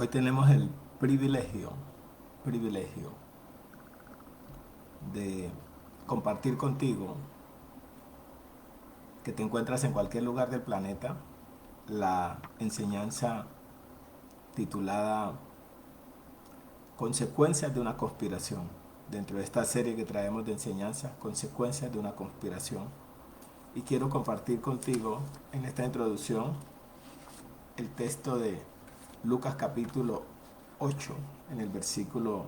Hoy tenemos el privilegio de compartir contigo, que te encuentras en cualquier lugar del planeta, la enseñanza titulada Consecuencias de una conspiración. Dentro de esta serie que traemos de enseñanza, Consecuencias de una conspiración. Y quiero compartir contigo en esta introducción el texto de Lucas capítulo 8, en el versículo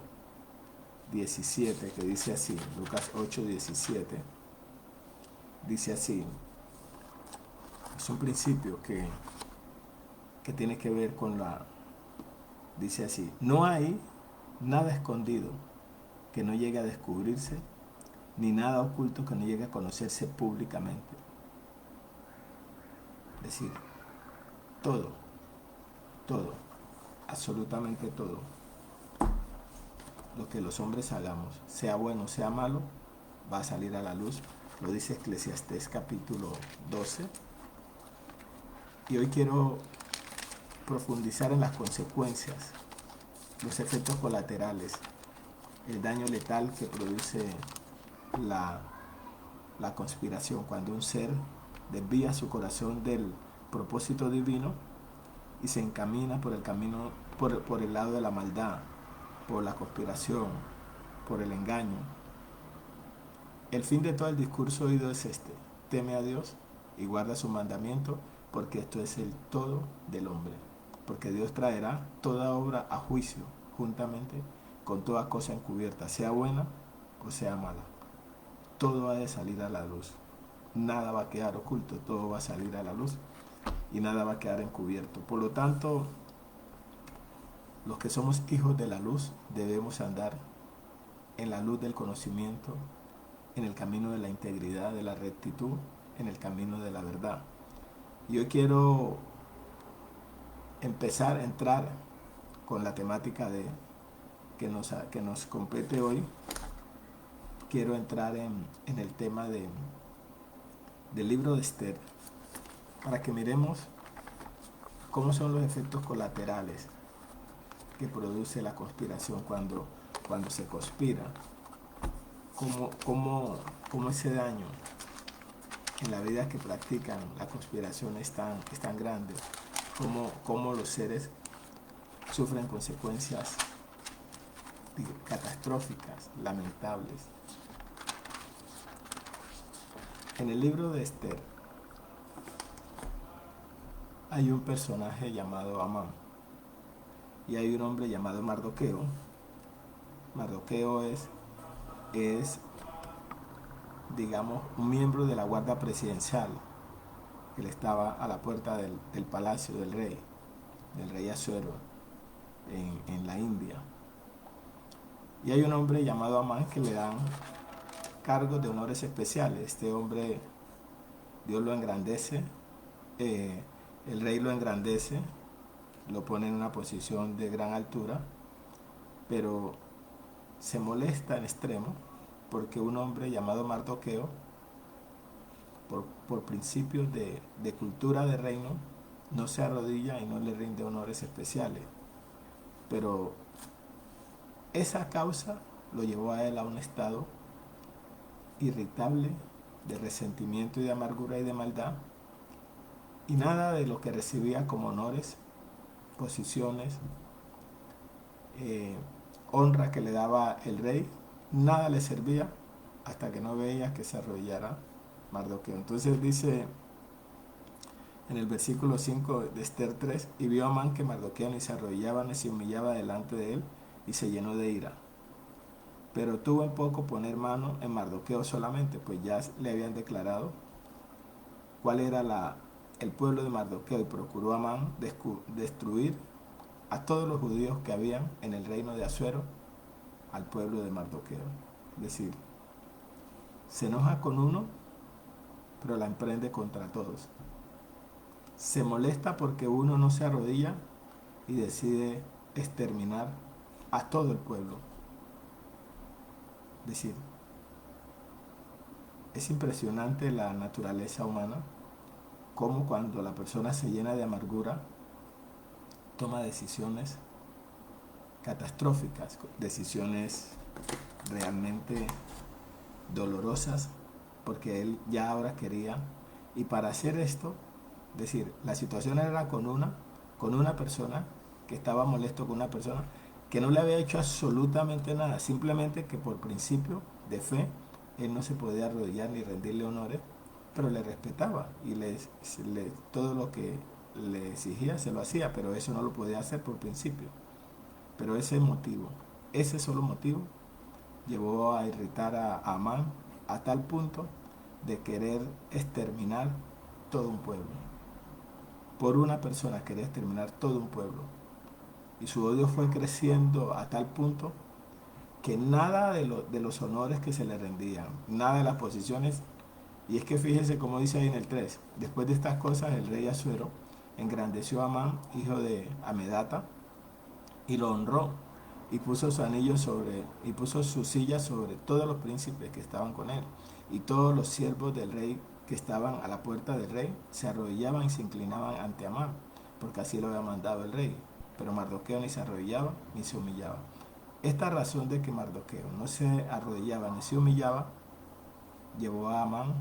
17, que dice así, Lucas 8, 17, dice así, es un principio que tiene que ver con dice así, no hay nada escondido que no llegue a descubrirse, ni nada oculto que no llegue a conocerse públicamente. Es decir, todo, todo, absolutamente todo, lo que los hombres hagamos, sea bueno, sea malo, va a salir a la luz. Lo dice Eclesiastés capítulo 12. Y hoy quiero profundizar en las consecuencias, los efectos colaterales, el daño letal que produce la, la conspiración cuando un ser desvía su corazón del propósito divino y se encamina por el camino, por el lado de la maldad, por la conspiración, por el engaño. El fin de todo el discurso oído es este: teme a Dios y guarda su mandamiento, porque esto es el todo del hombre. Porque Dios traerá toda obra a juicio, juntamente con toda cosa encubierta, sea buena o sea mala. Todo ha de salir a la luz. Nada va a quedar oculto, todo va a salir a la luz y nada va a quedar encubierto. Por lo tanto, los que somos hijos de la luz debemos andar en la luz del conocimiento, en el camino de la integridad, de la rectitud, en el camino de la verdad. Y hoy quiero empezar a entrar con la temática que nos compete hoy. Quiero entrar en el tema del libro de Esther, para que miremos cómo son los efectos colaterales que produce la conspiración cuando se conspira, cómo ese daño en la vida que practican la conspiración es tan grande, cómo los seres sufren consecuencias catastróficas, lamentables. En el libro de Esther hay un personaje llamado Amán y hay un hombre llamado Mardoqueo. Mardoqueo es digamos, un miembro de la guardia presidencial. Él estaba a la puerta del palacio del rey Asuero, en la India. Y hay un hombre llamado Amán que le dan cargos de honores especiales. Este hombre, Dios lo engrandece, el rey lo engrandece, lo pone en una posición de gran altura, pero se molesta en extremo porque un hombre llamado Mardoqueo, por principios de cultura de reino, no se arrodilla y no le rinde honores especiales. Pero esa causa lo llevó a él a un estado irritable, de resentimiento y de amargura y de maldad, y nada de lo que recibía como honores, posiciones, honra que le daba el rey, nada le servía hasta que no veía que se arrodillara Mardoqueo. Entonces dice en el versículo 5 de Esther 3, y vio a Amán que Mardoqueo ni se arrodillaba ni se humillaba delante de él, y se llenó de ira. Pero tuvo en poco poner mano en Mardoqueo solamente, pues ya le habían declarado cuál era el pueblo de Mardoqueo, y procuró Amán destruir a todos los judíos que habían en el reino de Asuero, al pueblo de Mardoqueo. Es decir, se enoja con uno, pero la emprende contra todos. Se molesta porque uno no se arrodilla y decide exterminar a todo el pueblo. Es decir, es impresionante la naturaleza humana, cómo cuando la persona se llena de amargura, toma decisiones catastróficas, decisiones realmente dolorosas, porque él ya ahora quería, y para hacer esto, es decir, la situación era con una persona que estaba molesto con una persona que no le había hecho absolutamente nada, simplemente que por principio de fe él no se podía arrodillar ni rendirle honores, pero le respetaba y todo lo que le exigía se lo hacía, pero eso no lo podía hacer por principio. Pero ese solo motivo, llevó a irritar a Amán a tal punto de querer exterminar todo un pueblo. Por una persona quería exterminar todo un pueblo. Y su odio fue creciendo a tal punto que nada de los honores que se le rendían, nada de las posiciones. Y es que fíjese como dice ahí en el 3, después de estas cosas el rey Asuero engrandeció a Amán, hijo de Amedata, y lo honró, y puso su anillo y puso su silla sobre todos los príncipes que estaban con él, y todos los siervos del rey que estaban a la puerta del rey se arrodillaban y se inclinaban ante Amán, porque así lo había mandado el rey. Pero Mardoqueo ni se arrodillaba ni se humillaba. Esta razón de que Mardoqueo no se arrodillaba ni se humillaba llevó a Amán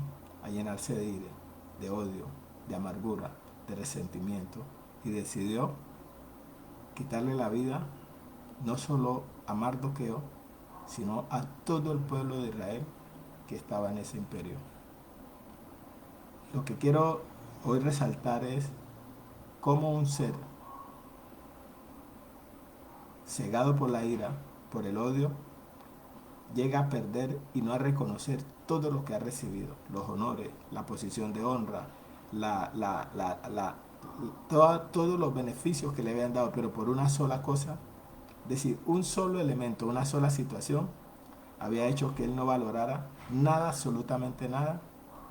a llenarse de ira, de odio, de amargura, de resentimiento, y decidió quitarle la vida no solo a Mardoqueo, sino a todo el pueblo de Israel que estaba en ese imperio. Lo que quiero hoy resaltar es cómo un ser cegado por la ira, por el odio, llega a perder y no a reconocer todo lo que ha recibido, los honores, la posición de honra, todos los beneficios que le habían dado, pero por una sola cosa, es decir, un solo elemento, una sola situación, había hecho que él no valorara nada, absolutamente nada,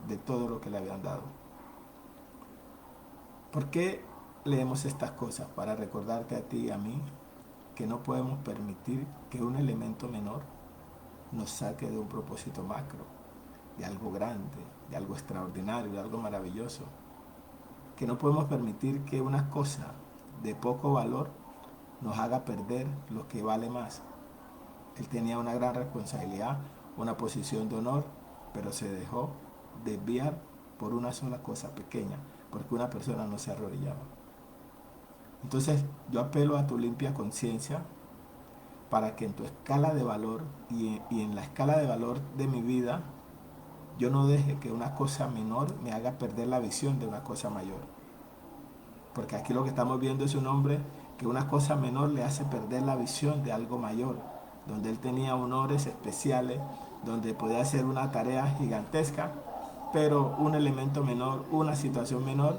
de todo lo que le habían dado. ¿Por qué leemos estas cosas? Para recordarte a ti y a mí que no podemos permitir que un elemento menor nos saque de un propósito macro, de algo grande, de algo extraordinario, de algo maravilloso. Que no podemos permitir que una cosa de poco valor nos haga perder lo que vale más. Él tenía una gran responsabilidad, una posición de honor, pero se dejó desviar por una sola cosa pequeña, porque una persona no se arrodillaba. Entonces yo apelo a tu limpia conciencia para que en tu escala de valor y en la escala de valor de mi vida, yo no deje que una cosa menor me haga perder la visión de una cosa mayor. Porque aquí lo que estamos viendo es un hombre que una cosa menor le hace perder la visión de algo mayor, donde él tenía honores especiales, donde podía hacer una tarea gigantesca, pero un elemento menor, una situación menor,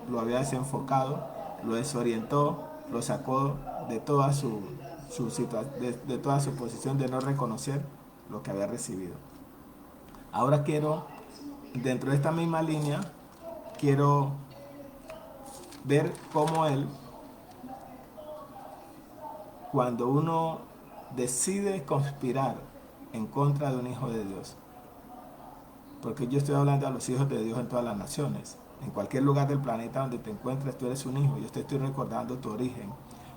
lo había desenfocado, lo desorientó, lo sacó de toda de toda su posición de no reconocer lo que había recibido. Ahora quiero, dentro de esta misma línea, quiero ver cómo él, cuando uno decide conspirar en contra de un hijo de Dios, porque yo estoy hablando a los hijos de Dios en todas las naciones, en cualquier lugar del planeta donde te encuentres, tú eres un hijo. Yo te estoy recordando tu origen,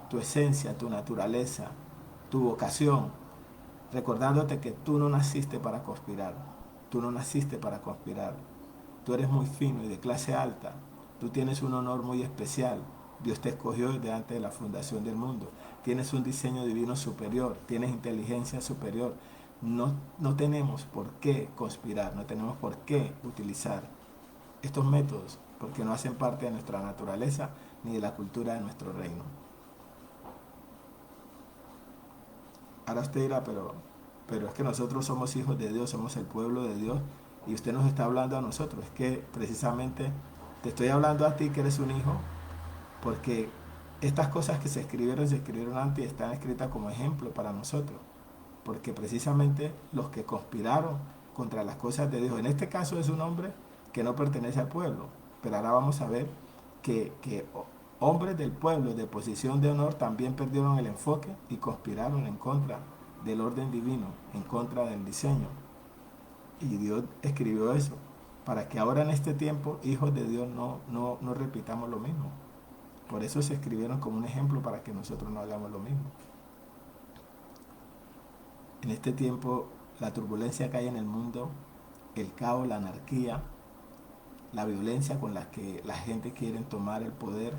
tu esencia, tu naturaleza, tu vocación, recordándote que tú no naciste para conspirar, tú no naciste para conspirar, tú eres muy fino y de clase alta, tú tienes un honor muy especial, Dios te escogió desde antes de la fundación del mundo, tienes un diseño divino superior, tienes inteligencia superior. No tenemos por qué conspirar, no tenemos por qué utilizar estos métodos, porque no hacen parte de nuestra naturaleza ni de la cultura de nuestro reino. Ahora usted dirá, pero es que nosotros somos hijos de Dios, somos el pueblo de Dios, y usted nos está hablando a nosotros. Es que precisamente te estoy hablando a ti que eres un hijo, porque estas cosas que se escribieron antes y están escritas como ejemplo para nosotros, porque precisamente los que conspiraron contra las cosas de Dios, en este caso es un hombre que no pertenece al pueblo, pero ahora vamos a ver que hombres del pueblo de posición de honor también perdieron el enfoque y conspiraron en contra del orden divino, en contra del diseño. Y Dios escribió eso, para que ahora en este tiempo, hijos de Dios, no repitamos lo mismo. Por eso se escribieron como un ejemplo para que nosotros no hagamos lo mismo. En este tiempo, la turbulencia que hay en el mundo, el caos, la anarquía, la violencia con la que la gente quiere tomar el poder,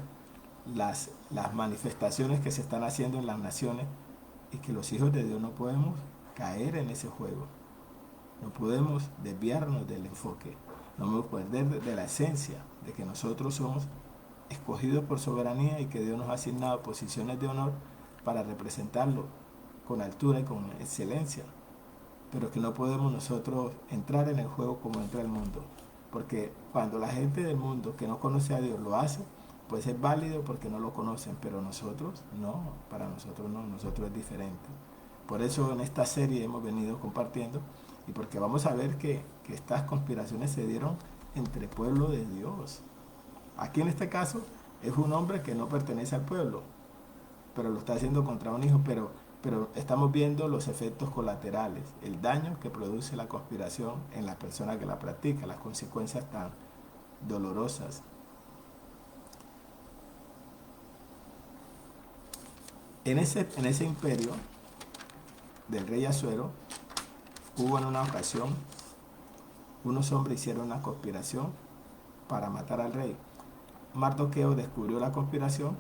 las manifestaciones que se están haciendo en las naciones, y que los hijos de Dios no podemos caer en ese juego. No podemos desviarnos del enfoque. No podemos perder de la esencia de que nosotros somos escogidos por soberanía y que Dios nos ha asignado posiciones de honor para representarlo con altura y con excelencia. Pero que no podemos nosotros entrar en el juego como entra el mundo. Porque cuando la gente del mundo que no conoce a Dios lo hace, pues es válido porque no lo conocen, pero nosotros no, para nosotros no, nosotros es diferente. Por eso en esta serie hemos venido compartiendo y porque vamos a ver que estas conspiraciones se dieron entre pueblo de Dios. Aquí en este caso es un hombre que no pertenece al pueblo, pero lo está haciendo contra un hijo, pero estamos viendo los efectos colaterales, el daño que produce la conspiración en la persona que la practica, las consecuencias tan dolorosas. En ese imperio del rey Asuero hubo en una ocasión unos hombres hicieron una conspiración para matar al rey. Mardoqueo descubrió la conspiración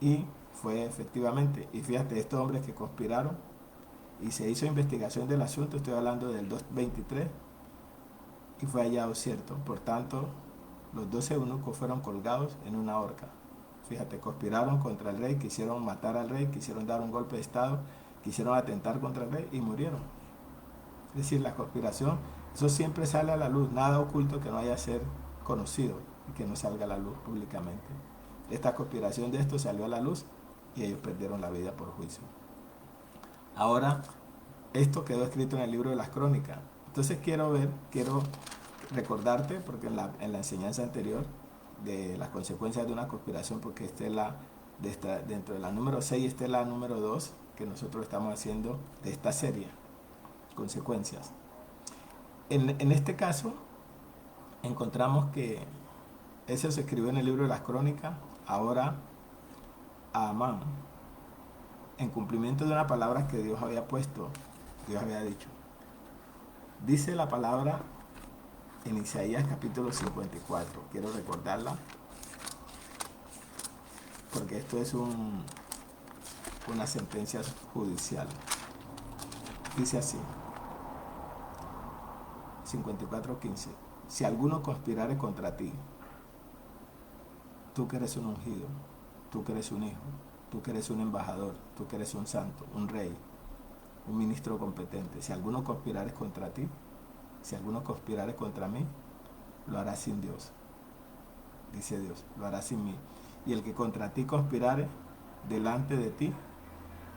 y fue efectivamente, y fíjate, estos hombres que conspiraron y se hizo investigación del asunto, estoy hablando del 223, y fue hallado cierto. Por tanto, los 12 eunucos fueron colgados en una horca. Fíjate, conspiraron contra el rey, quisieron matar al rey, quisieron dar un golpe de estado, quisieron atentar contra el rey y murieron. Es decir, la conspiración, eso siempre sale a la luz, nada oculto que no haya ser conocido y que no salga a la luz públicamente. Esta conspiración de esto salió a la luz y ellos perdieron la vida por juicio. Ahora, esto quedó escrito en el libro de las crónicas. Entonces quiero recordarte, porque en la enseñanza anterior de las consecuencias de una conspiración, porque dentro de la número 6, esta es la número 2 que nosotros estamos haciendo de esta serie, consecuencias. En este caso, encontramos que eso se escribió en el libro de las crónicas. Ahora, a Amán, en cumplimiento de una palabra que Dios había puesto, Dios había dicho. Dice la palabra en Isaías capítulo 54. Quiero recordarla porque esto es una sentencia judicial. Dice así, 54:15. Si alguno conspirare contra ti, tú que eres un ungido, tú que eres un hijo, tú que eres un embajador, tú que eres un santo, un rey, un ministro competente, si alguno conspirare contra ti, si alguno conspirare contra mí, lo hará sin Dios. Dice Dios, lo hará sin mí. Y el que contra ti conspirare, delante de ti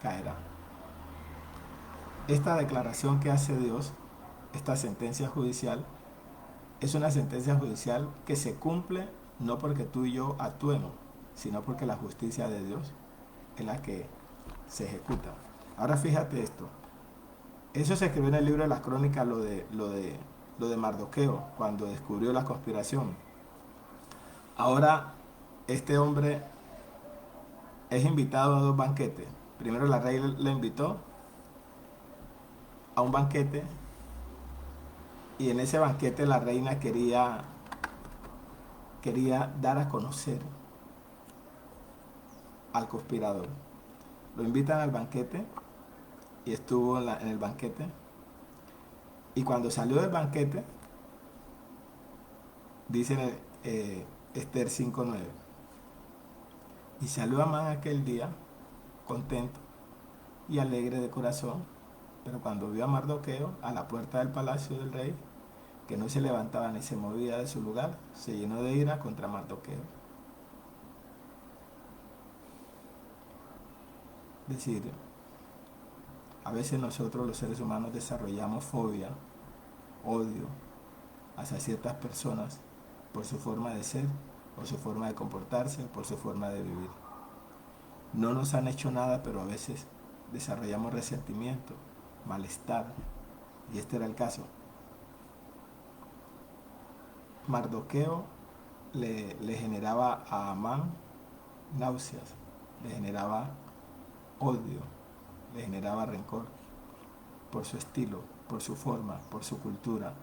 caerá. Esta declaración que hace Dios, esta sentencia judicial, es una sentencia judicial que se cumple no porque tú y yo actuemos, sino porque la justicia de Dios es la que se ejecuta. Ahora fíjate esto. Eso se escribió en el libro de las crónicas, lo de Mardoqueo, cuando descubrió la conspiración. Ahora, este hombre es invitado a 2 banquetes. Primero la reina le invitó a un banquete y en ese banquete la reina quería dar a conocer al conspirador. Lo invitan al banquete y estuvo en el banquete, y cuando salió del banquete, dice Esther 5:9, y salió Amán aquel día contento y alegre de corazón, pero cuando vio a Mardoqueo a la puerta del palacio del rey, que no se levantaba ni se movía de su lugar, se llenó de ira contra Mardoqueo. Es decir, a veces nosotros los seres humanos desarrollamos fobia, odio hacia ciertas personas por su forma de ser, por su forma de comportarse, por su forma de vivir. No nos han hecho nada, pero a veces desarrollamos resentimiento, malestar, y este era el caso. Mardoqueo le generaba a Amán náuseas, le generaba odio, le generaba rencor. por su estilo, por su forma, por su cultura,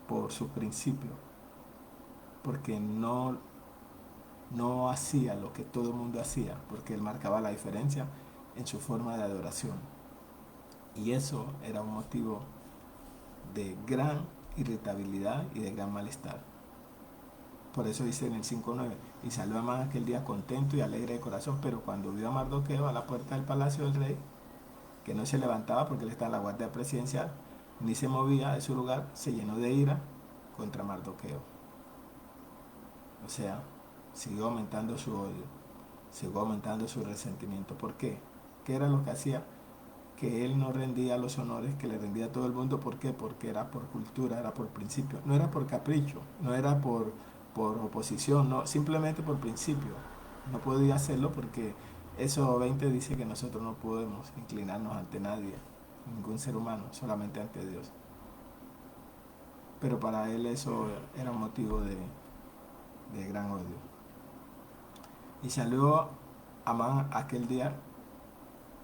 por su principio, porque no hacía lo que todo el mundo hacía, porque él marcaba la diferencia en su forma de adoración. Y eso era un motivo de gran irritabilidad y de gran malestar. Por eso dice en el 5:9, y salió Amán aquel día contento y alegre de corazón, pero cuando vio a Mardoqueo a la puerta del palacio del rey, que no se levantaba porque él está en la guardia presidencial, ni se movía de su lugar, se llenó de ira contra Mardoqueo. O sea, siguió aumentando su odio, siguió aumentando su resentimiento. ¿Por qué? ¿Qué era lo que hacía? Que él no rendía los honores que le rendía a todo el mundo. ¿Por qué? Porque era por cultura, era por principio, no era por capricho, no era por oposición, no, simplemente por principio. No podía hacerlo porque eso 20 dice que nosotros no podemos inclinarnos ante nadie, ningún ser humano, solamente ante Dios. Pero para él eso era un motivo de gran odio. Y salió Amán aquel día,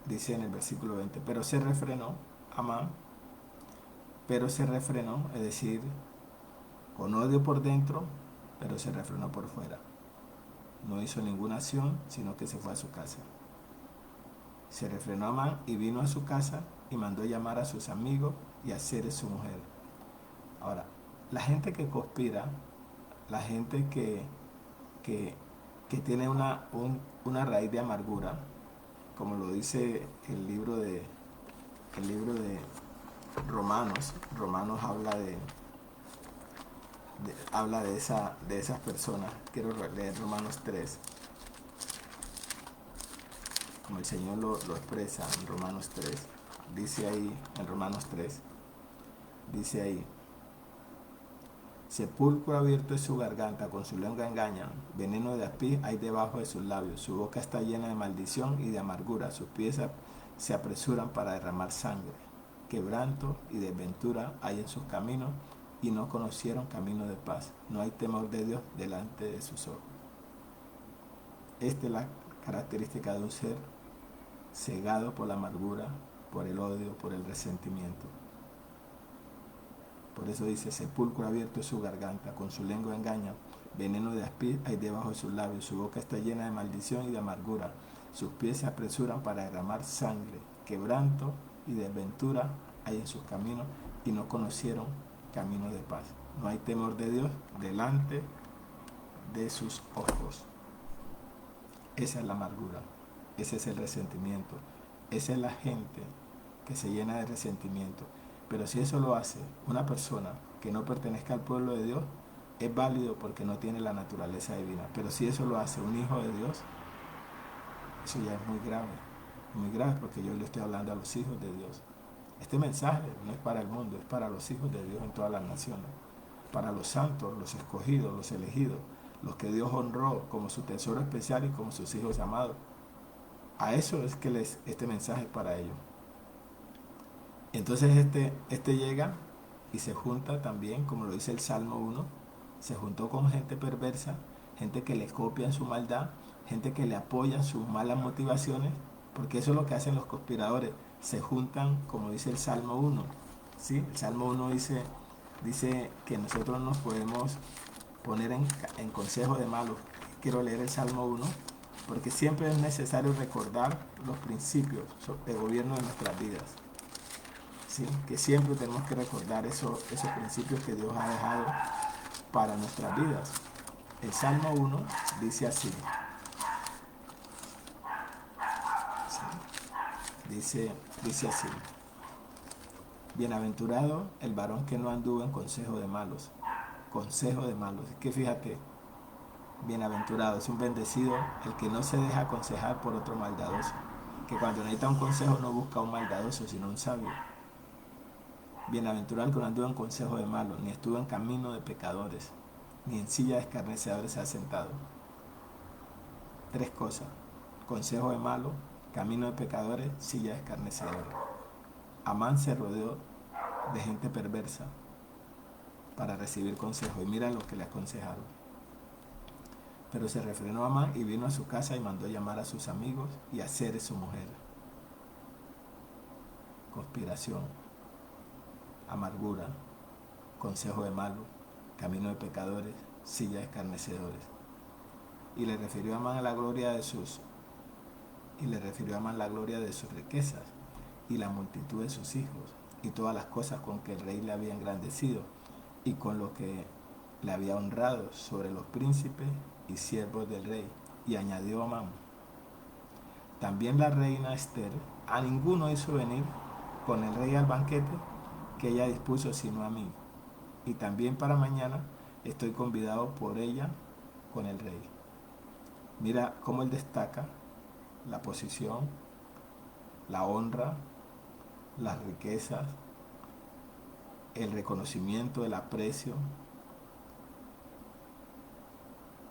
dice en el versículo 20, pero se refrenó Amán, es decir, con odio por dentro, pero se refrenó por fuera. No hizo ninguna acción, sino que se fue a su casa. Se refrenó Amán y vino a su casa y mandó llamar a sus amigos y a Zeres su mujer. Ahora, la gente que conspira, la gente que, que tiene una raíz de amargura, como lo dice el libro de Romanos. Romanos habla de esas personas. Quiero leer Romanos 3, como el Señor lo expresa en Romanos 3. Dice ahí, en Romanos 3, dice ahí, sepulcro abierto es su garganta, con su lengua engañan, veneno de aspi hay debajo de sus labios, su boca está llena de maldición y de amargura, sus pies se apresuran para derramar sangre, quebranto y desventura hay en sus caminos, y no conocieron camino de paz, no hay temor de Dios delante de sus ojos. Esta es la característica de un ser cegado por la amargura, por el odio, por el resentimiento. Por eso dice, sepulcro abierto es su garganta, con su lengua engaña, veneno de aspi hay debajo de sus labios, su boca está llena de maldición y de amargura, sus pies se apresuran para derramar sangre, quebranto y desventura hay en sus caminos, y no conocieron camino de paz. No hay temor de Dios delante de sus ojos. Esa es la amargura, ese es el resentimiento, esa es la gente que se llena de resentimiento. Pero si eso lo hace una persona que no pertenezca al pueblo de Dios, es válido porque no tiene la naturaleza divina. Pero si eso lo hace un hijo de Dios, eso ya es muy grave porque yo le estoy hablando a los hijos de Dios. Este mensaje no es para el mundo, es para los hijos de Dios en todas las naciones, para los santos, los escogidos, los elegidos, los que Dios honró como su tesoro especial y como sus hijos amados. A eso es que este mensaje es para ellos. Entonces este llega y se junta también, como lo dice el Salmo 1, se juntó con gente perversa, gente que le copia su maldad, gente que le apoya sus malas motivaciones, porque eso es lo que hacen los conspiradores, se juntan, como dice el Salmo 1. ¿Sí? El Salmo 1 dice que nosotros nos podemos poner en consejo de malos. Quiero leer el Salmo 1, porque siempre es necesario recordar los principios de gobierno de nuestras vidas. ¿Sí? Que siempre tenemos que recordar esos principios que Dios ha dejado para nuestras vidas. El Salmo 1 dice así. ¿Sí? Dice así. Bienaventurado el varón que no anduvo en consejo de malos. Consejo de malos. Es que fíjate, bienaventurado, es un bendecido el que no se deja aconsejar por otro maldadoso. Que cuando necesita un consejo no busca un maldadoso, sino un sabio. Bienaventurado el que no anduvo en consejo de malos, ni estuvo en camino de pecadores, ni en silla de escarnecedores se ha sentado. Tres cosas: consejo de malos, camino de pecadores, silla de escarnecedores. Amán se rodeó de gente perversa para recibir consejo, y mira lo que le aconsejaron. Pero se refrenó Amán y vino a su casa y mandó llamar a sus amigos y a Zeres su mujer. Conspiración. amargura, consejo de malo, camino de pecadores, silla de escarnecedores. Y le refirió a Amán a la gloria de sus riquezas y la multitud de sus hijos y todas las cosas con que el rey le había engrandecido y con lo que le había honrado sobre los príncipes y siervos del rey. Y añadió Amán: también la reina Esther a ninguno hizo venir con el rey al banquete que ella dispuso sino a mí. Y también para mañana estoy convidado por ella con el rey. Mira cómo él destaca la posición, la honra, las riquezas, el reconocimiento, el aprecio,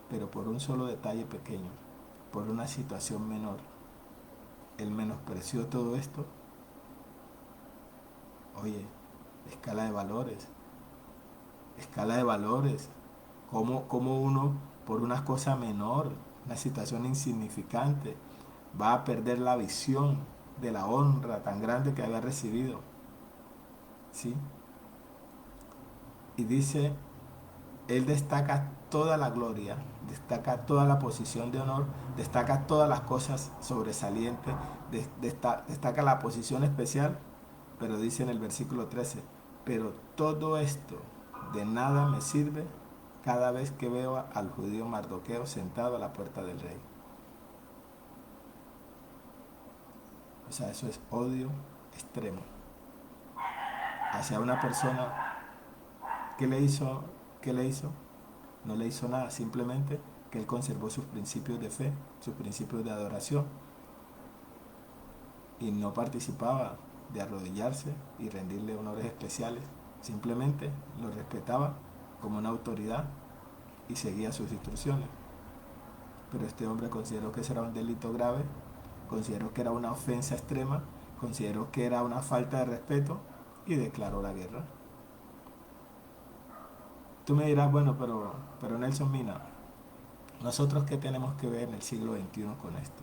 pero por un solo detalle pequeño, por una situación menor. Él menospreció todo esto. Oye, escala de valores, escala de valores. Como uno, por una cosa menor, una situación insignificante, va a perder la visión de la honra tan grande que había recibido. ¿Sí? Y dice, él destaca toda la gloria, destaca toda la posición de honor, destaca todas las cosas sobresalientes, destaca la posición especial, pero dice en el versículo 13, pero todo esto de nada me sirve cada vez que veo al judío Mardoqueo sentado a la puerta del rey. O sea, eso es odio extremo hacia una persona. ¿Qué le hizo? ¿Qué le hizo? No le hizo nada, simplemente que él conservó sus principios de fe, sus principios de adoración, y no participaba de arrodillarse y rendirle honores especiales. Simplemente lo respetaba como una autoridad y seguía sus instrucciones. Pero este hombre consideró que eso era un delito grave, consideró que era una ofensa extrema, consideró que era una falta de respeto y declaró la guerra. Tú me dirás, bueno, pero Nelson Mina, ¿nosotros qué tenemos que ver en el siglo XXI con esto?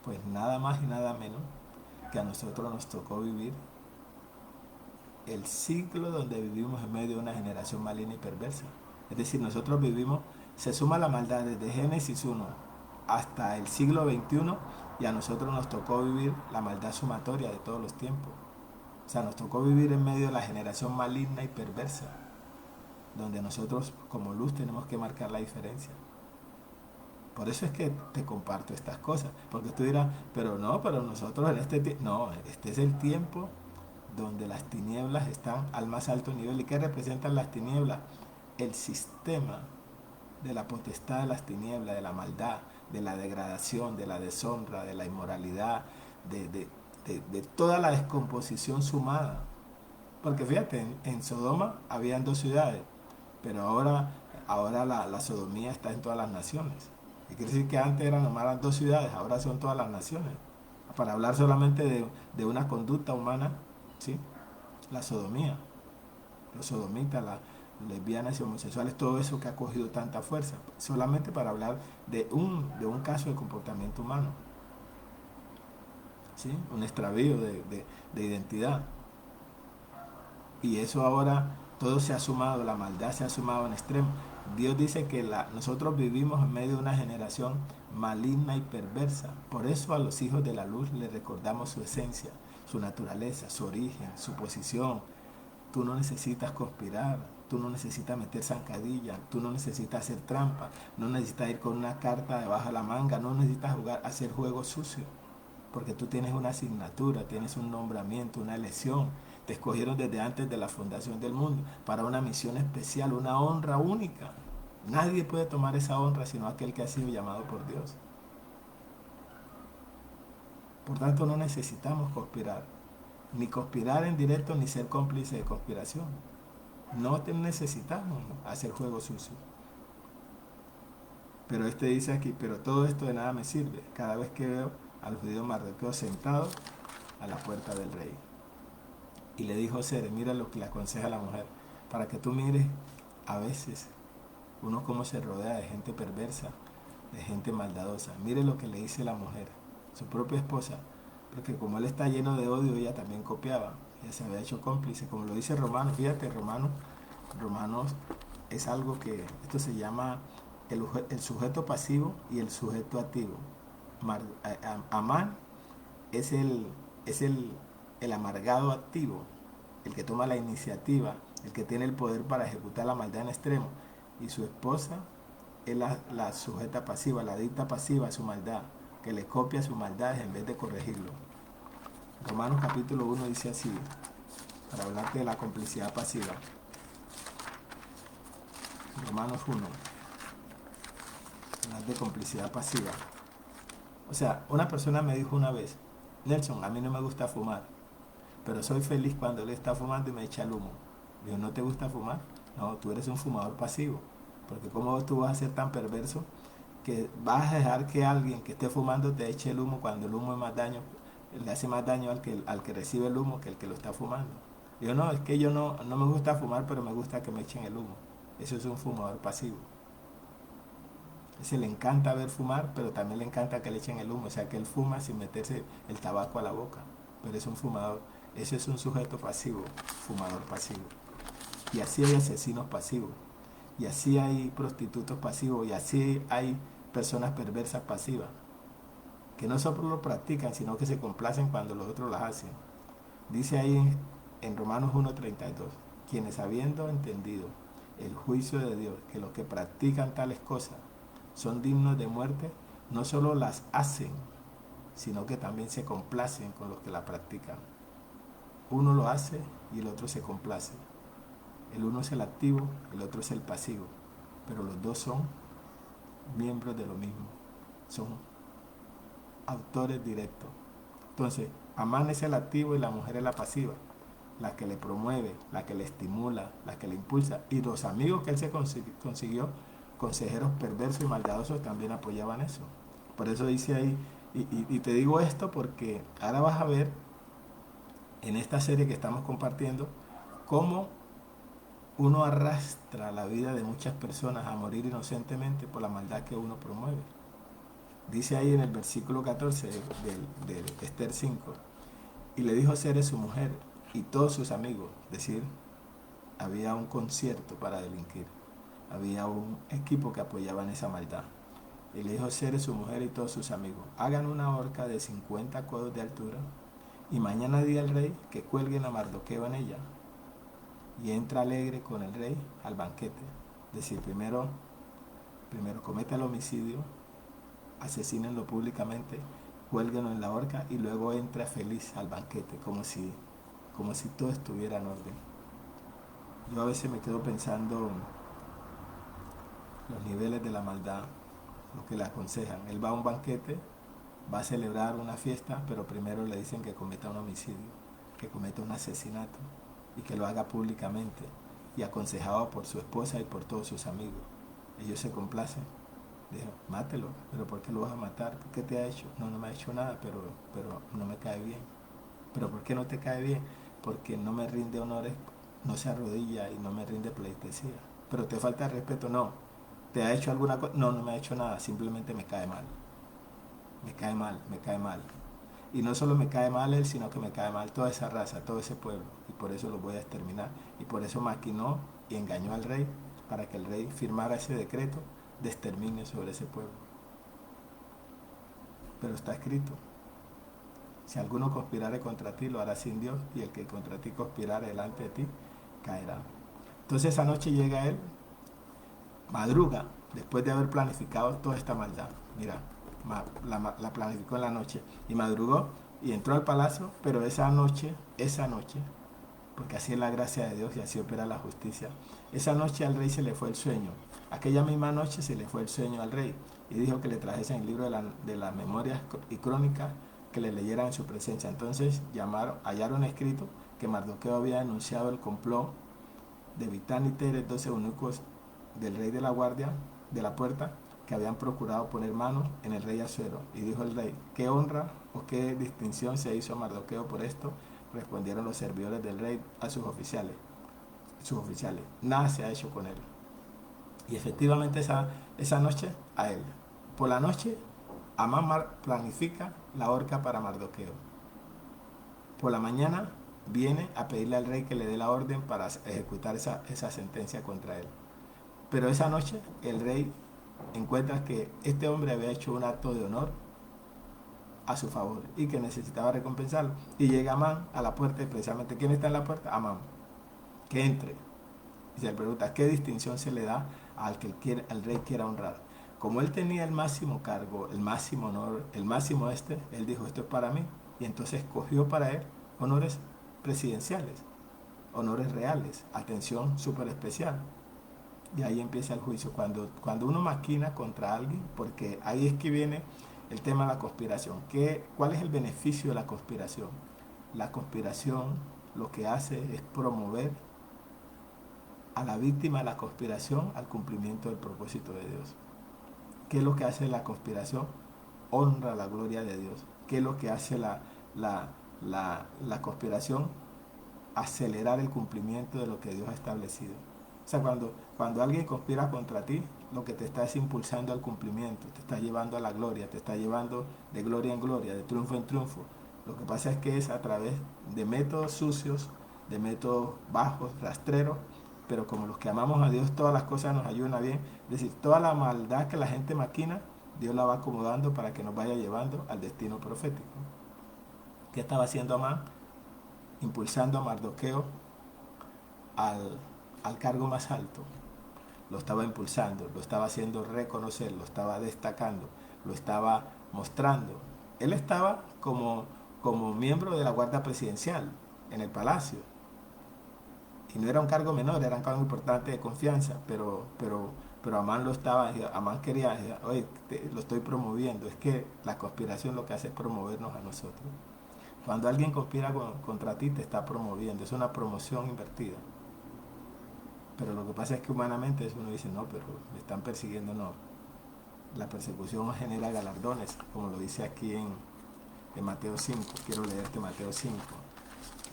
Pues nada más y nada menos que a nosotros nos tocó vivir el siglo donde vivimos en medio de una generación maligna y perversa. Es decir, nosotros vivimos, se suma la maldad desde Génesis 1 hasta el siglo XXI, y a nosotros nos tocó vivir la maldad sumatoria de todos los tiempos. O sea, nos tocó vivir en medio de la generación maligna y perversa, donde nosotros como luz tenemos que marcar la diferencia. Por eso es que te comparto estas cosas, porque tú dirás, pero nosotros en este tiempo, no, este es el tiempo donde las tinieblas están al más alto nivel. ¿Y qué representan las tinieblas? El sistema de la potestad de las tinieblas, de la maldad, de la degradación, de la deshonra, de la inmoralidad, de toda la descomposición sumada. Porque fíjate, en Sodoma habían 2 ciudades, pero ahora la sodomía está en todas las naciones. Y quiere decir que antes eran nomás las 2 ciudades, ahora son todas las naciones. Para hablar solamente de una conducta humana, ¿sí? La sodomía, los sodomitas, las lesbianas y homosexuales, todo eso que ha cogido tanta fuerza, solamente para hablar de un caso de comportamiento humano, ¿sí? Un extravío de identidad. Y eso ahora todo se ha sumado, la maldad se ha sumado en extremo. Dios dice que nosotros vivimos en medio de una generación maligna y perversa. Por eso a los hijos de la luz les recordamos su esencia, su naturaleza, su origen, su posición. Tú no necesitas conspirar, tú no necesitas meter zancadilla, tú no necesitas hacer trampa, no necesitas ir con una carta debajo de la manga, no necesitas hacer juegos sucios, porque tú tienes una asignatura, tienes un nombramiento, una elección. Te escogieron desde antes de la fundación del mundo para una misión especial, una honra única. Nadie puede tomar esa honra sino aquel que ha sido llamado por Dios. Por tanto, no necesitamos conspirar, ni conspirar en directo, ni ser cómplice de conspiración. No necesitamos hacer juegos sucios. Pero este dice aquí, pero todo esto de nada me sirve cada vez que veo al judío Mardoqueo sentado a la puerta del rey. Y le dijo Cere, mira lo que le aconseja a la mujer, para que tú mires a veces uno cómo se rodea de gente perversa, de gente maldadosa. Mire lo que le dice la mujer, su propia esposa, porque como él está lleno de odio, ella también copiaba. ella se había hecho cómplice, como lo dice Romanos. Fíjate, Romanos es algo que, esto se llama el sujeto pasivo y el sujeto activo. Amán es el amargado activo, el que toma la iniciativa, el que tiene el poder para ejecutar la maldad en extremo. Y su esposa es la sujeta pasiva, la dicta pasiva a su maldad, que le copia sus maldades en vez de corregirlo. Romanos capítulo 1 dice así, para hablarte de la complicidad pasiva. Romanos 1, hablar de complicidad pasiva. O sea, una persona me dijo una vez, Nelson, a mí no me gusta fumar, pero soy feliz cuando él está fumando y me echa el humo. Digo, ¿no te gusta fumar? No, tú eres un fumador pasivo. Porque ¿cómo tú vas a ser tan perverso que vas a dejar que alguien que esté fumando te eche el humo cuando el humo es más daño, le hace más daño al que recibe el humo que el que lo está fumando? Digo, no, es que yo no me gusta fumar, pero me gusta que me echen el humo. Eso es un fumador pasivo. Ese le encanta ver fumar, pero también le encanta que le echen el humo. O sea, que él fuma sin meterse el tabaco a la boca. Pero es un fumador. Ese es un sujeto pasivo, fumador pasivo. Y así hay asesinos pasivos. Y así hay prostitutos pasivos. Y así hay personas perversas pasivas. Que no solo lo practican, sino que se complacen cuando los otros las hacen. Dice ahí en Romanos 1:32, quienes habiendo entendido el juicio de Dios, que los que practican tales cosas son dignos de muerte, no solo las hacen, sino que también se complacen con los que la practican. Uno lo hace y el otro se complace. El uno es el activo, el otro es el pasivo, pero los dos son miembros de lo mismo, son autores directos. Entonces, Amán es el activo y la mujer es la pasiva, la que le promueve, la que le estimula, la que le impulsa. Y los amigos que él se consiguió, consejeros perversos y maldadosos, también apoyaban eso. Por eso dice ahí, y te digo esto porque ahora vas a ver en esta serie que estamos compartiendo cómo uno arrastra la vida de muchas personas a morir inocentemente por la maldad que uno promueve. Dice ahí en el versículo 14 de Esther 5, y le dijo Ceres su mujer y todos sus amigos, es decir, había un concierto para delinquir, había un equipo que apoyaba en esa maldad. Y le dijo Ceres su mujer y todos sus amigos, hagan una horca de 50 codos de altura y mañana diga al rey que cuelguen a Mardoqueo en ella y entra alegre con el rey al banquete. Es decir, primero cometa el homicidio, asesínenlo públicamente, cuélguenlo en la horca y luego entra feliz al banquete, como si todo estuviera en orden. Yo a veces me quedo pensando los niveles de la maldad, lo que le aconsejan. Él va a un banquete, va a celebrar una fiesta, pero primero le dicen que cometa un homicidio, que cometa un asesinato y que lo haga públicamente y aconsejado por su esposa y por todos sus amigos. Ellos se complacen. Dijo, mátelo, pero ¿por qué lo vas a matar? ¿Qué te ha hecho? No me ha hecho nada, pero no me cae bien. ¿Pero por qué no te cae bien? Porque no me rinde honores, no se arrodilla y no me rinde pleitesía. ¿Pero te falta respeto? No. ¿Te ha hecho alguna cosa? No me ha hecho nada, simplemente me cae mal. Me cae mal, me cae mal. Y no solo me cae mal él, sino que me cae mal toda esa raza, todo ese pueblo. Y por eso lo voy a exterminar. Y por eso maquinó y engañó al rey para que el rey firmara ese decreto de exterminio sobre ese pueblo. Pero está escrito, si alguno conspirare contra ti, lo hará sin Dios, y el que contra ti conspirare delante de ti, caerá. Entonces esa noche llega él, madruga, después de haber planificado toda esta maldad. Mira, la planificó en la noche, y madrugó, y entró al palacio, pero esa noche, porque así es la gracia de Dios y así opera la justicia, esa noche al rey se le fue el sueño. Aquella misma noche se le fue el sueño al rey y dijo que le trajesen el libro de las memorias y crónicas, que le leyeran en su presencia. Entonces hallaron escrito que Mardoqueo había denunciado el complot de Bigtán y Teres, 12 eunucos del rey de la guardia de la puerta, que habían procurado poner mano en el rey Asuero. Y dijo el rey, ¿qué honra o qué distinción se hizo a Mardoqueo por esto? Respondieron los servidores del rey a sus oficiales, nada se ha hecho con él. Y efectivamente esa noche a él. Por la noche, Amán planifica la horca para Mardoqueo. Por la mañana, viene a pedirle al rey que le dé la orden para ejecutar esa sentencia contra él. Pero esa noche el rey encuentra que este hombre había hecho un acto de honor a su favor y que necesitaba recompensarlo. Y llega Amán a la puerta, y precisamente, ¿quién está en la puerta? Amán. Que entre. Y se le pregunta, ¿qué distinción se le da al que el rey quiera honrar? Como él tenía el máximo cargo, el máximo honor, el máximo él dijo, esto es para mí. Y entonces escogió para él honores presidenciales, honores reales, atención súper especial. Y ahí empieza el juicio, cuando uno maquina contra alguien, porque ahí es que viene el tema de la conspiración. ¿Cuál es el beneficio de la conspiración? La conspiración lo que hace es promover a la víctima de la conspiración al cumplimiento del propósito de Dios. ¿Qué es lo que hace la conspiración? Honra la gloria de Dios. ¿Qué es lo que hace la conspiración? Acelerar el cumplimiento de lo que Dios ha establecido. O sea, cuando alguien conspira contra ti, lo que te está es impulsando al cumplimiento, te está llevando a la gloria, te está llevando de gloria en gloria, de triunfo en triunfo. Lo que pasa es que es a través de métodos sucios, de métodos bajos, rastreros, pero como los que amamos a Dios, todas las cosas nos ayudan a bien. Es decir, toda la maldad que la gente maquina, Dios la va acomodando para que nos vaya llevando al destino profético. ¿Qué estaba haciendo Amán? Impulsando a Mardoqueo al cargo más alto. Lo estaba impulsando, lo estaba haciendo reconocer, lo estaba destacando, lo estaba mostrando. Él estaba como miembro de la Guardia Presidencial en el palacio. Y no era un cargo menor, era un cargo importante de confianza, pero Amán lo estaba, Amán quería, oye, lo estoy promoviendo. Es que la conspiración lo que hace es promovernos a nosotros. Cuando alguien conspira contra ti, te está promoviendo, es una promoción invertida. Pero lo que pasa es que humanamente uno dice, no, pero me están persiguiendo, no. La persecución genera galardones, como lo dice aquí en Mateo 5. Quiero leerte Mateo 5.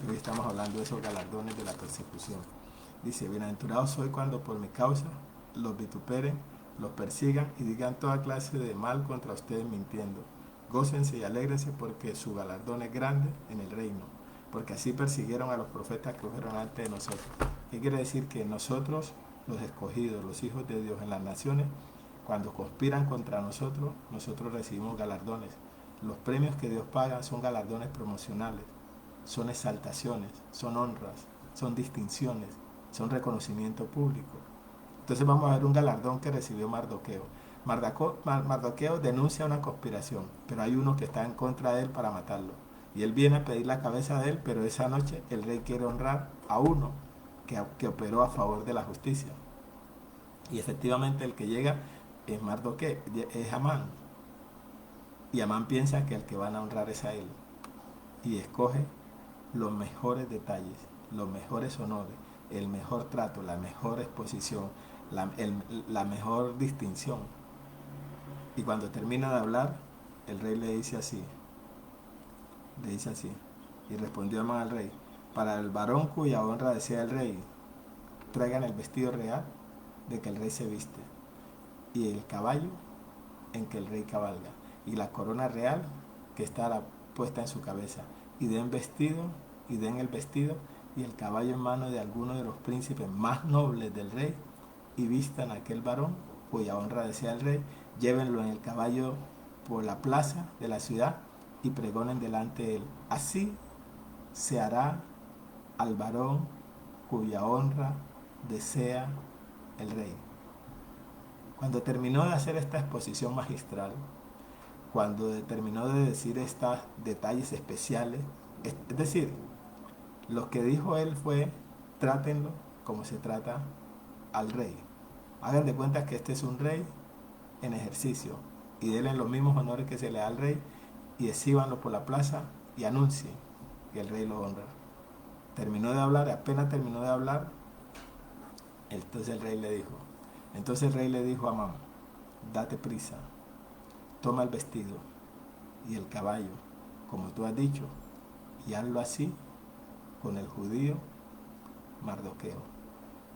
Hoy estamos hablando de esos galardones de la persecución. Dice, bienaventurados soy cuando por mi causa los vituperen, los persigan y digan toda clase de mal contra ustedes mintiendo. Gócense y alégrense porque su galardón es grande en el reino, porque así persiguieron a los profetas que fueron antes de nosotros. ¿Qué quiere decir? Que nosotros, los escogidos, los hijos de Dios en las naciones, cuando conspiran contra nosotros, nosotros recibimos galardones. Los premios que Dios paga son galardones promocionales, son exaltaciones, son honras, son distinciones, son reconocimiento público. Entonces vamos a ver un galardón que recibió Mardoqueo. Mardoqueo denuncia una conspiración, pero hay uno que está en contra de él para matarlo. Y él viene a pedir la cabeza de él, pero esa noche el rey quiere honrar a uno que operó a favor de la justicia. Y efectivamente el que llega es Mardoqueo, es Amán. Y Amán piensa que el que van a honrar es a él. Y escoge los mejores detalles, los mejores honores, el mejor trato, la mejor exposición, la mejor distinción. Y cuando termina de hablar, el rey le dice así, y respondió Amán al rey, para el varón cuya honra desea el rey, traigan el vestido real de que el rey se viste, y el caballo en que el rey cabalga, y la corona real que está puesta en su cabeza, y den el vestido y el caballo en mano de alguno de los príncipes más nobles del rey, y vistan a aquel varón cuya honra desea el rey, llévenlo en el caballo por la plaza de la ciudad y pregonen delante de él. Así se hará al varón cuya honra desea el rey. Cuando terminó de hacer esta exposición magistral, cuando terminó de decir estos detalles especiales, es decir, lo que dijo él fue, trátenlo como se trata al rey. Hagan de cuenta que este es un rey en ejercicio y denle los mismos honores que se le da al rey y exhíbanlo por la plaza y anuncien que el rey lo honra. Terminó de hablar, apenas terminó de hablar, entonces el rey le dijo a Amán, date prisa, toma el vestido y el caballo, como tú has dicho, y hazlo así con el judío Mardoqueo,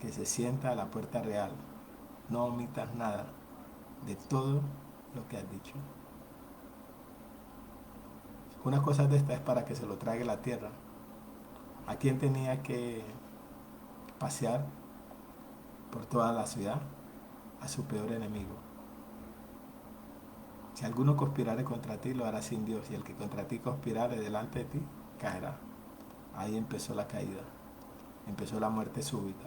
que se sienta a la puerta real. No omitas nada de todo lo que has dicho. Una cosa de esta es para que se lo trague la tierra. ¿A quién tenía que pasear por toda la ciudad? A su peor enemigo. Si alguno conspirare contra ti, lo hará sin Dios, y el que contra ti conspirare delante de ti, caerá. Ahí empezó la caída, empezó la muerte súbita,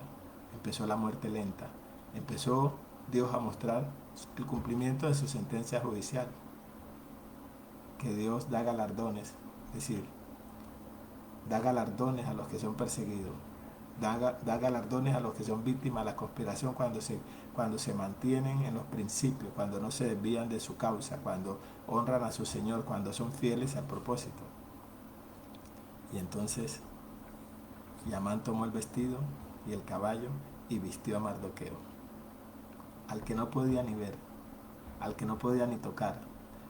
empezó la muerte lenta, empezó Dios a mostrar el cumplimiento de su sentencia judicial, que Dios da galardones, es decir, da galardones a los que son perseguidos, da galardones a los que son víctimas de la conspiración cuando se mantienen en los principios, cuando no se desvían de su causa, cuando honran a su Señor, cuando son fieles al propósito. Y entonces Amán tomó el vestido y el caballo y vistió a Mardoqueo, al que no podía ni ver, al que no podía ni tocar,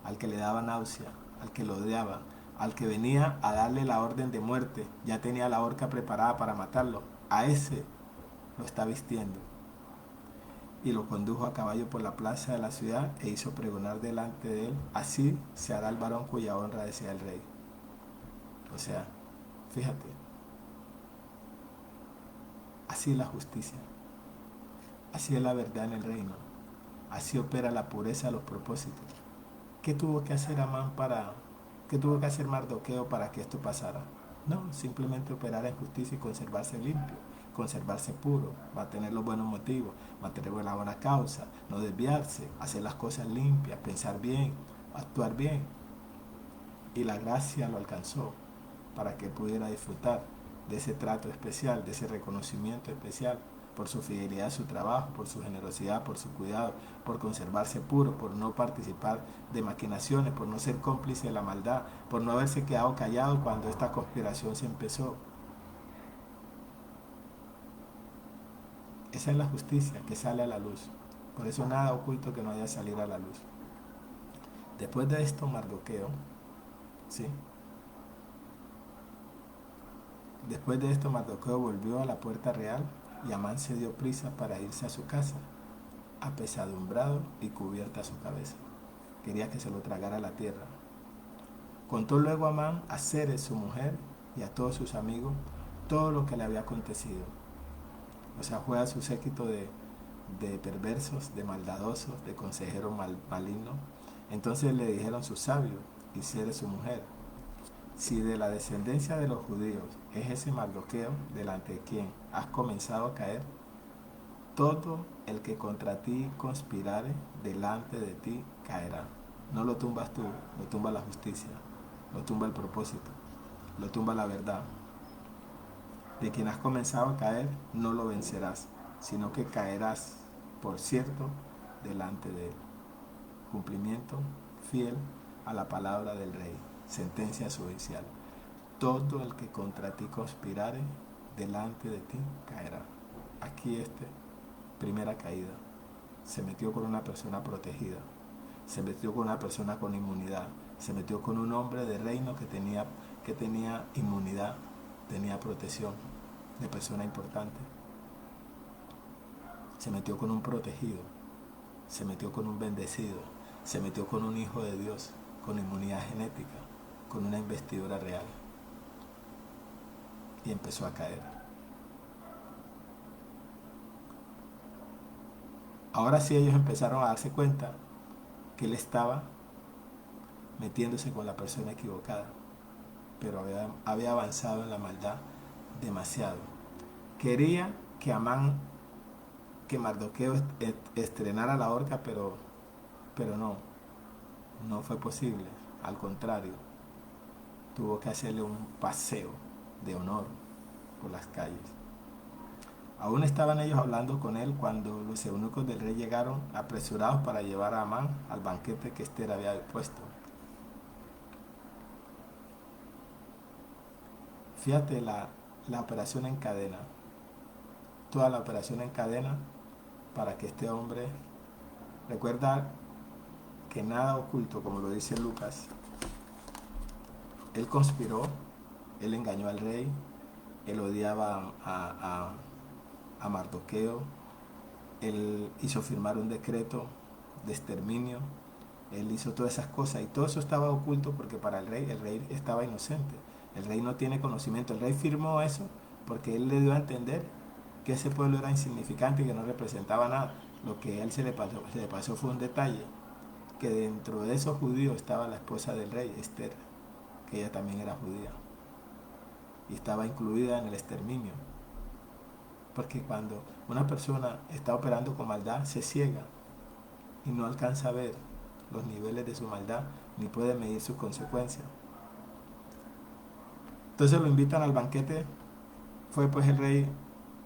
al que le daba náusea, al que lo odiaba, al que venía a darle la orden de muerte, ya tenía la horca preparada para matarlo. A ese lo está vistiendo. Y lo condujo a caballo por la plaza de la ciudad e hizo pregonar delante de él: así se hará el varón cuya honra desea el rey. O sea, fíjate, así es la justicia, así es la verdad en el reino, así opera la pureza de los propósitos. ¿Qué tuvo que hacer qué tuvo que hacer Mardoqueo para que esto pasara? No, simplemente operar en justicia y conservarse limpio, conservarse puro, mantener los buenos motivos, mantener la buena causa, no desviarse, hacer las cosas limpias, pensar bien, actuar bien. Y la gracia lo alcanzó para que pudiera disfrutar de ese trato especial, de ese reconocimiento especial, por su fidelidad a su trabajo, por su generosidad, por su cuidado, por conservarse puro, por no participar de maquinaciones, por no ser cómplice de la maldad, por no haberse quedado callado cuando esta conspiración se empezó. Esa es la justicia que sale a la luz. Por eso nada oculto que no haya salido a la luz. Después de esto, Mardoqueo, ¿sí? Después de esto, Mardoqueo volvió a la puerta real y Amán se dio prisa para irse a su casa, apesadumbrado y cubierta su cabeza. Quería que se lo tragara la tierra. Contó luego Amán a Zeres, su mujer, y a todos sus amigos todo lo que le había acontecido. O sea, fue a su séquito de perversos, de maldadosos, de consejeros malignos. Entonces le dijeron sus sabios y Zeres, su mujer: si de la descendencia de los judíos es ese Mardoqueo delante de quien has comenzado a caer, todo el que contra ti conspirare delante de ti caerá. No lo tumbas tú, lo tumba la justicia, lo tumba el propósito, lo tumba la verdad. De quien has comenzado a caer, no lo vencerás, sino que caerás, por cierto, delante de él. Cumplimiento fiel a la palabra del rey. Sentencia judicial: todo el que contra ti conspirare delante de ti caerá. Aquí primera caída, se metió con una persona protegida, se metió con una persona con inmunidad, se metió con un hombre de reino que tenía inmunidad, tenía protección de persona importante, se metió con un protegido, se metió con un bendecido, se metió con un hijo de Dios, con inmunidad genética, con una investidura real, y empezó a caer. Ahora sí ellos empezaron a darse cuenta que él estaba metiéndose con la persona equivocada, pero había avanzado en la maldad demasiado. Quería que que Mardoqueo estrenara la horca, pero no fue posible. Al contrario, tuvo que hacerle un paseo de honor por las calles. Aún estaban ellos hablando con él cuando los eunucos del rey llegaron apresurados para llevar a Amán al banquete que Ester había dispuesto. Fíjate la operación en cadena, toda la operación en cadena para que este hombre, recuerda que nada oculto, como lo dice Lucas, él conspiró, él engañó al rey, él odiaba a Mardoqueo, él hizo firmar un decreto de exterminio, él hizo todas esas cosas y todo eso estaba oculto porque para el rey estaba inocente. El rey no tiene conocimiento. El rey firmó eso porque él le dio a entender que ese pueblo era insignificante y que no representaba nada. Lo que a él se le pasó fue un detalle, que dentro de esos judíos estaba la esposa del rey, Esther, que ella también era judía y estaba incluida en el exterminio. Porque cuando una persona está operando con maldad, se ciega y no alcanza a ver los niveles de su maldad ni puede medir sus consecuencias. Entonces lo invitan al banquete. Fue pues el rey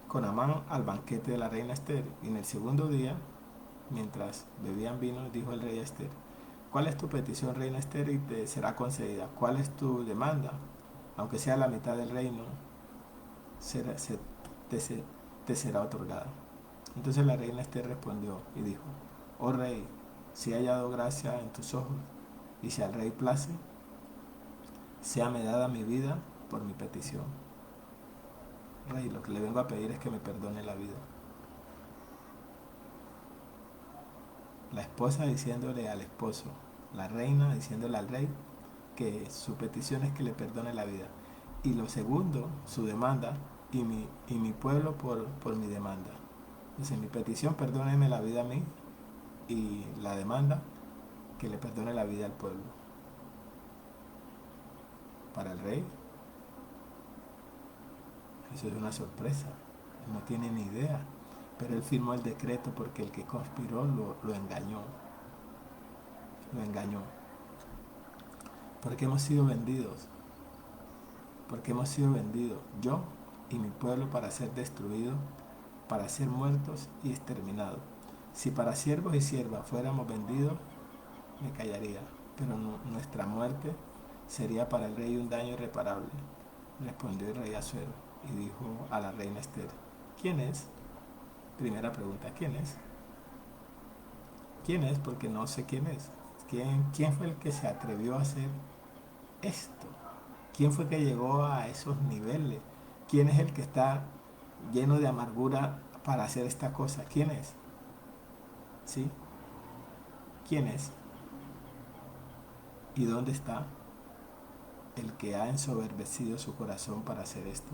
con Amán al banquete de la reina Esther, y en el segundo día, mientras bebían vino, dijo el rey a Esther: ¿cuál es tu petición, reina Esther, y te será concedida? ¿Cuál es tu demanda? Aunque sea la mitad del reino, será, se, te, se, te será otorgada. Entonces la reina Esther respondió y dijo: oh rey, si he hallado gracia en tus ojos, y si al rey place, séame dada mi vida por mi petición. Rey, lo que le vengo a pedir es que me perdone la vida. La esposa diciéndole al esposo, la reina diciéndole al rey que su petición es que le perdone la vida. Y lo segundo, su demanda, y mi pueblo por mi demanda. Dice: mi petición, perdóneme la vida a mí, y la demanda, que le perdone la vida al pueblo. Para el rey, eso es una sorpresa. No tiene ni idea. Pero él firmó el decreto porque el que conspiró lo engañó. Lo engañó. Porque hemos sido vendidos. Porque hemos sido vendidos, yo y mi pueblo, para ser destruidos, para ser muertos y exterminados. Si para siervos y siervas fuéramos vendidos, me callaría, pero nuestra muerte sería para el rey un daño irreparable. Respondió el rey Asuero y dijo a la reina Esther: ¿quién es? Primera pregunta: ¿quién es? ¿Quién es? Porque no sé quién es. ¿Quién fue el que se atrevió a hacer esto? ¿Quién fue que llegó a esos niveles? ¿Quién es el que está lleno de amargura para hacer esta cosa? ¿Quién es? ¿Sí? ¿Quién es? ¿Y dónde está el que ha ensoberbecido su corazón para hacer esto?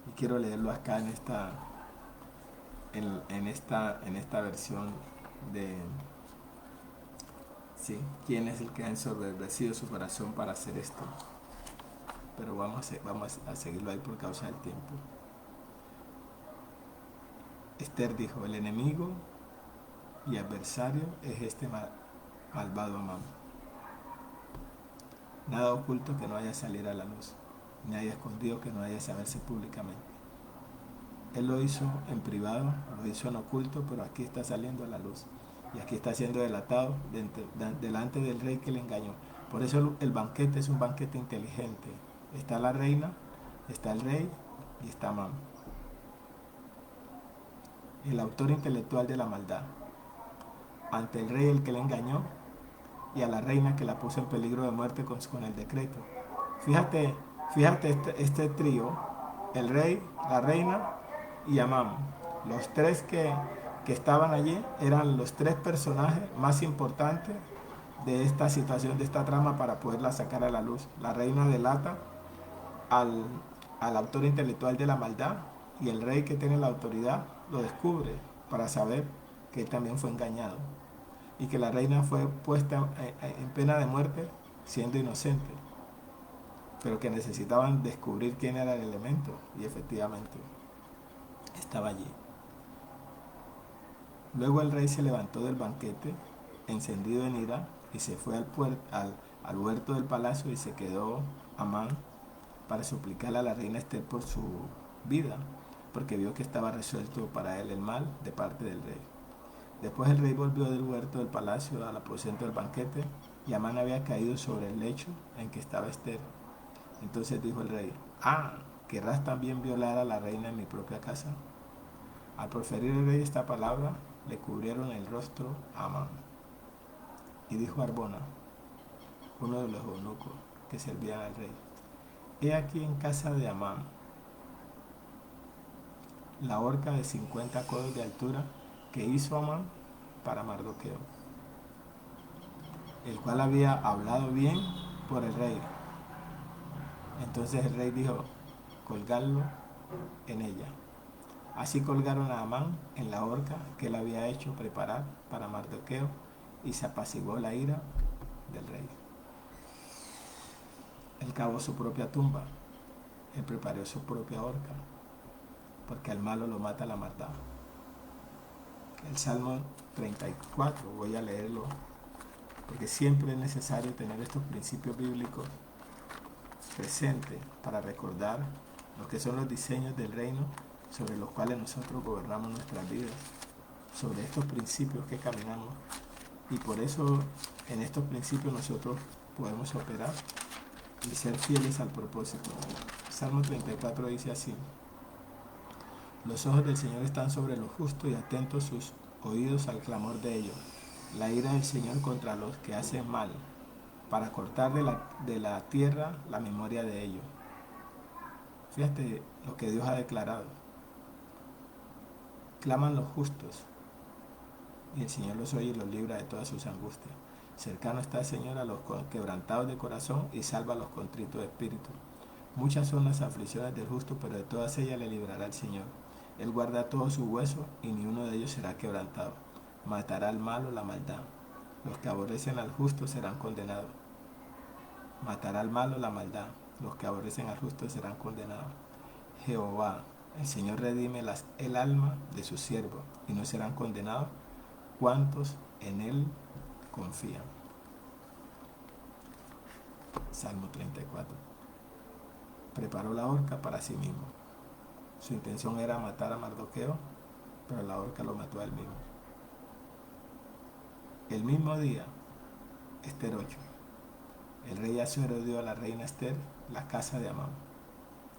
Y quiero leerlo acá en esta versión de... ¿Sí? ¿Quién es el que ha ensoberbecido su corazón para hacer esto? Pero vamos a seguirlo ahí por causa del tiempo. Esther dijo: el enemigo y adversario es este malvado Amán. Nada oculto que no haya salir a la luz, ni haya escondido que no haya saberse públicamente. Él lo hizo en privado, lo hizo en oculto, pero aquí está saliendo a la luz. Y aquí está siendo delatado delante del rey que le engañó. Por eso el banquete es un banquete inteligente. Está la reina, está el rey y está Amán, el autor intelectual de la maldad. Ante el rey, el que le engañó, y a la reina, que la puso en peligro de muerte con el decreto. Fíjate este trío: el rey, la reina y Amán. Los tres que estaban allí eran los tres personajes más importantes de esta situación, de esta trama, para poderla sacar a la luz. La reina delata al, al autor intelectual de la maldad, y el rey, que tiene la autoridad, lo descubre para saber que él también fue engañado, y que la reina fue puesta en pena de muerte siendo inocente, pero que necesitaban descubrir quién era el elemento, y efectivamente estaba allí. Luego el rey se levantó del banquete, encendido en ira, y se fue al huerto del palacio, y se quedó Amán para suplicarle a la reina Esther por su vida, porque vio que estaba resuelto para él el mal de parte del rey. Después el rey volvió del huerto del palacio al aposento del banquete, y Amán había caído sobre el lecho en que estaba Esther. Entonces dijo el rey: ¿querrás también violar a la reina en mi propia casa? Al proferir el rey esta palabra, le cubrieron el rostro a Amán. Y dijo Arbona, uno de los eunucos que servían al rey: he aquí en casa de Amán la horca de 50 codos de altura que hizo Amán para Mardoqueo, el cual había hablado bien por el rey. Entonces el rey dijo, colgadlo en ella. Así colgaron a Amán en la horca que él había hecho preparar para Mardoqueo, y se apaciguó la ira del rey. Él cavó su propia tumba, él preparó su propia horca, porque al malo lo mata la maldad. El Salmo 34, voy a leerlo, porque siempre es necesario tener estos principios bíblicos presentes para recordar lo que son los diseños del reino sobre los cuales nosotros gobernamos nuestras vidas, sobre estos principios que caminamos, y por eso en estos principios nosotros podemos operar y ser fieles al propósito. Salmo 34 dice así: los ojos del Señor están sobre los justos y atentos sus oídos al clamor de ellos. La ira del Señor contra los que hacen mal, para cortar de la tierra la memoria de ellos. Fíjate lo que Dios ha declarado. Claman los justos, y el Señor los oye y los libra de todas sus angustias. Cercano está el Señor a los quebrantados de corazón y salva a los contritos de espíritu. Muchas son las aflicciones del justo, pero de todas ellas le librará el Señor. Él guarda todos sus huesos y ni uno de ellos será quebrantado. Matará al malo la maldad. Los que aborrecen al justo serán condenados. Matará al malo la maldad. Los que aborrecen al justo serán condenados. Jehová, el Señor redime el alma de sus siervos y no serán condenados cuantos en él confían. Salmo 34. Preparó la horca para sí mismo. Su intención era matar a Mardoqueo, pero la horca lo mató a él mismo. El mismo día, Esther 8, el rey Asuero dio a la reina Esther la casa de Amán,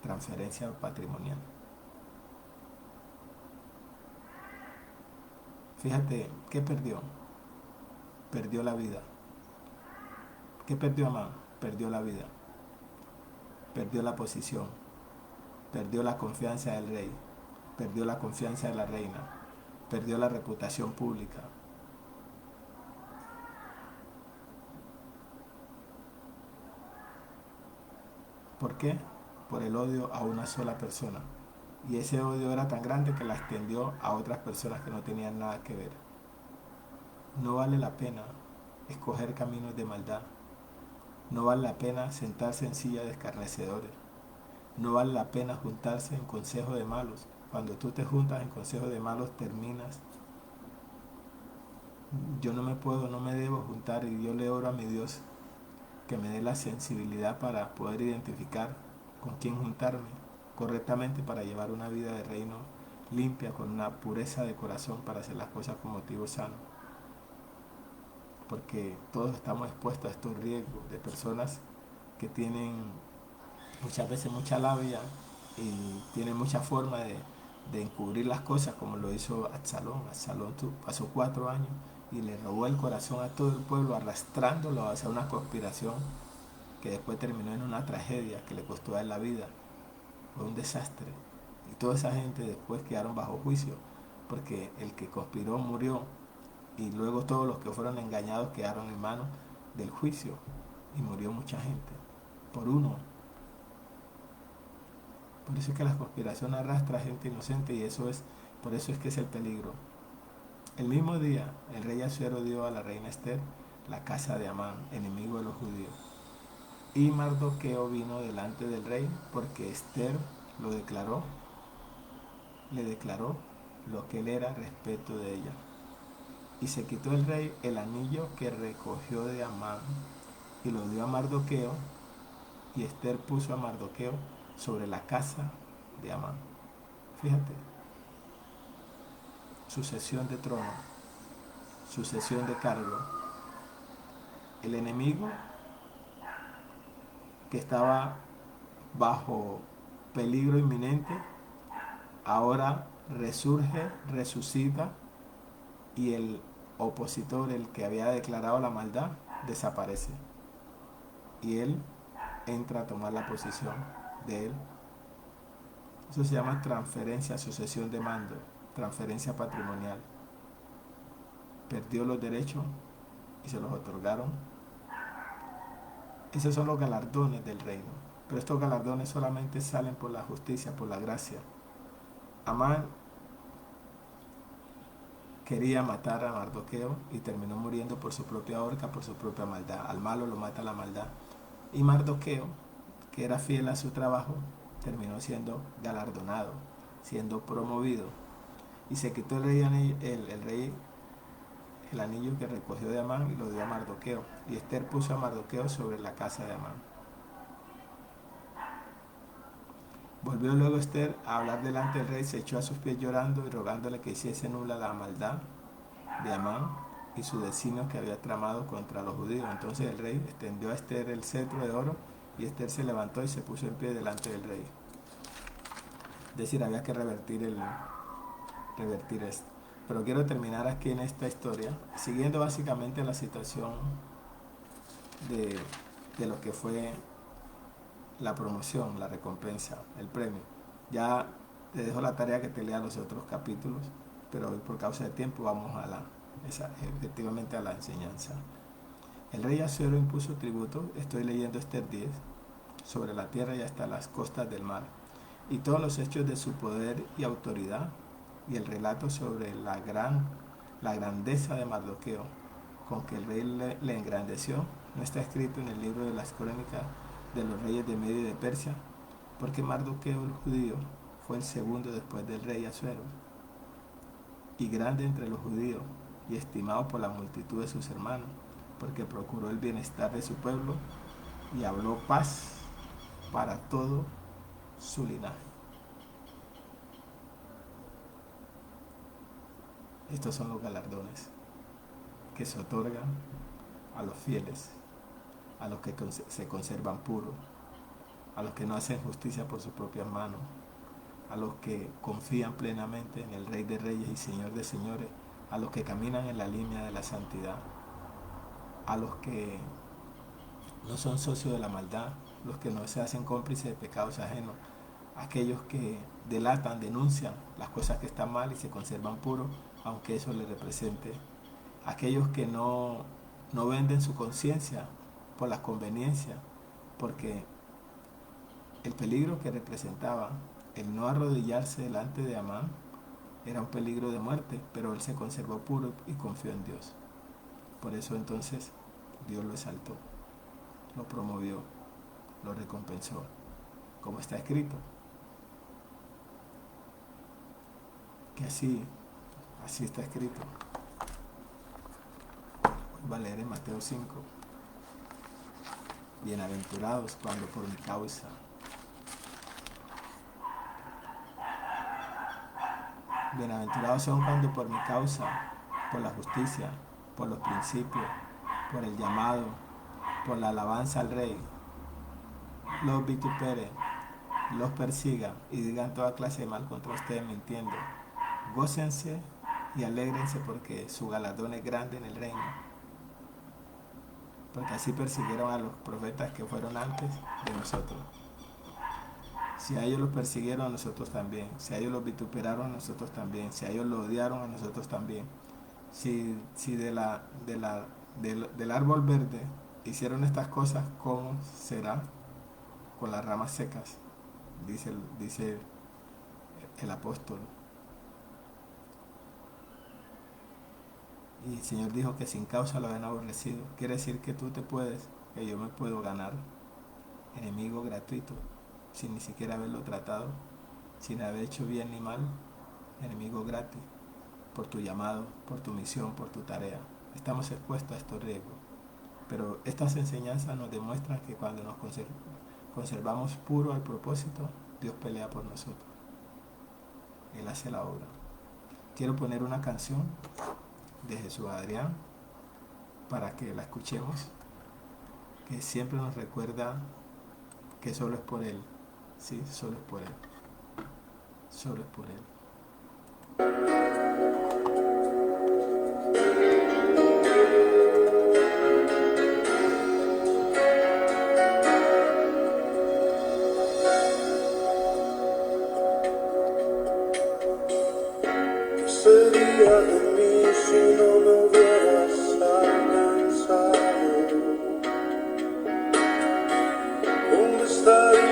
transferencia patrimonial. Fíjate, ¿qué perdió? Perdió la vida. ¿Qué perdió Amán? Perdió la vida. Perdió la posición. Perdió la confianza del rey. Perdió la confianza de la reina. Perdió la reputación pública. ¿Por qué? Por el odio a una sola persona. Y ese odio era tan grande que la extendió a otras personas que no tenían nada que ver. No vale la pena escoger caminos de maldad. No vale la pena sentarse en silla de escarnecedores. No vale la pena juntarse en consejo de malos. Cuando tú te juntas en consejo de malos terminas. Yo no me debo juntar, y yo le oro a mi Dios que me dé la sensibilidad para poder identificar con quién juntarme correctamente para llevar una vida de reino limpia, con una pureza de corazón, para hacer las cosas con motivo sano. Porque todos estamos expuestos a estos riesgos de personas que tienen muchas veces mucha labia y tienen mucha forma de encubrir las cosas, como lo hizo Absalón. Absalón pasó 4 años y le robó el corazón a todo el pueblo, arrastrándolo hacia una conspiración que después terminó en una tragedia que le costó a él la vida. Fue un desastre. Y toda esa gente después quedaron bajo juicio, porque el que conspiró murió, y luego todos los que fueron engañados quedaron en manos del juicio, y murió mucha gente por uno. Por eso es que la conspiración arrastra a gente inocente, y por eso es que es el peligro. El mismo día, el rey Asuero dio a la reina Esther la casa de Amán, enemigo de los judíos. Y Mardoqueo vino delante del rey, porque Esther le declaró lo que él era respecto de ella. Y se quitó el rey el anillo que recogió de Amán y lo dio a Mardoqueo, y Esther puso a Mardoqueo sobre la casa de Amán. Fíjate, sucesión de trono, sucesión de cargo. El enemigo que estaba bajo peligro inminente ahora resurge, resucita, y el opositor, el que había declarado la maldad, desaparece. Y él entra a tomar la posición de él. Eso se llama transferencia, sucesión de mando, transferencia patrimonial. Perdió los derechos y se los otorgaron. Esos son los galardones del reino. Pero estos galardones solamente salen por la justicia, por la gracia. Amán quería matar a Mardoqueo y terminó muriendo por su propia horca, por su propia maldad. Al malo lo mata la maldad. Y Mardoqueo, que era fiel a su trabajo, terminó siendo galardonado, siendo promovido. Y se quitó el rey el anillo que recogió de Amán y lo dio a Mardoqueo. Y Esther puso a Mardoqueo sobre la casa de Amán. Volvió luego Esther a hablar delante del rey, se echó a sus pies llorando y rogándole que hiciese nula la maldad de Amán y su designio que había tramado contra los judíos. Entonces el rey extendió a Esther el cetro de oro y Esther se levantó y se puso en pie delante del rey. Es decir, había que revertir esto. Pero quiero terminar aquí en esta historia, siguiendo básicamente la situación de lo que fue la promoción, la recompensa, el premio. Ya te dejo la tarea que te lea los otros capítulos, pero hoy por causa de tiempo vamos efectivamente a la enseñanza. El rey Asuero impuso tributo, estoy leyendo Esther 10, sobre la tierra y hasta las costas del mar, y todos los hechos de su poder y autoridad, y el relato sobre la grandeza de Mardoqueo, con que el rey le engrandeció, no está escrito en el libro de las crónicas de los reyes de Media y de Persia, porque Mardoqueo el judío fue el segundo después del rey Asuero, y grande entre los judíos, y estimado por la multitud de sus hermanos, porque procuró el bienestar de su pueblo, y habló paz para todo su linaje. Estos son los galardones que se otorgan a los fieles, a los que se conservan puros, a los que no hacen justicia por sus propias manos, a los que confían plenamente en el Rey de Reyes y Señor de Señores, a los que caminan en la línea de la santidad, a los que no son socios de la maldad, los que no se hacen cómplices de pecados ajenos, aquellos que delatan, denuncian las cosas que están mal y se conservan puros, aunque eso les represente, aquellos que no venden su conciencia por las conveniencias, porque el peligro que representaba el no arrodillarse delante de Amán era un peligro de muerte, pero él se conservó puro y confió en Dios. Por eso entonces Dios lo exaltó, lo promovió, lo recompensó, como está escrito, que así está escrito. Va a leer en Mateo 5. Bienaventurados cuando por mi causa bienaventurados son cuando por mi causa, por la justicia, por los principios, por el llamado, por la alabanza al Rey, los vituperen, los persigan y digan toda clase de mal contra ustedes mintiendo. Gócense y alégrense porque su galardón es grande en el reino. Porque así persiguieron a los profetas que fueron antes de nosotros. Si a ellos los persiguieron, a nosotros también. Si a ellos los vituperaron, a nosotros también. Si a ellos los odiaron, a nosotros también. Si del árbol verde hicieron estas cosas, ¿cómo será con las ramas secas? Dice el apóstol. Y el Señor dijo que sin causa lo habían aborrecido. Quiere decir que que yo me puedo ganar enemigo gratuito, sin ni siquiera haberlo tratado, sin haber hecho bien ni mal, enemigo gratis, por tu llamado, por tu misión, por tu tarea. Estamos expuestos a estos riesgos. Pero estas enseñanzas nos demuestran que cuando nos conservamos puro al propósito, Dios pelea por nosotros. Él hace la obra. Quiero poner una canción de Jesús Adrián para que la escuchemos, que siempre nos recuerda que solo es por Él. Sí, solo es por Él. Solo es por Él. Sería de mí si no me hubieras alcanzado. ¿Dónde estaría?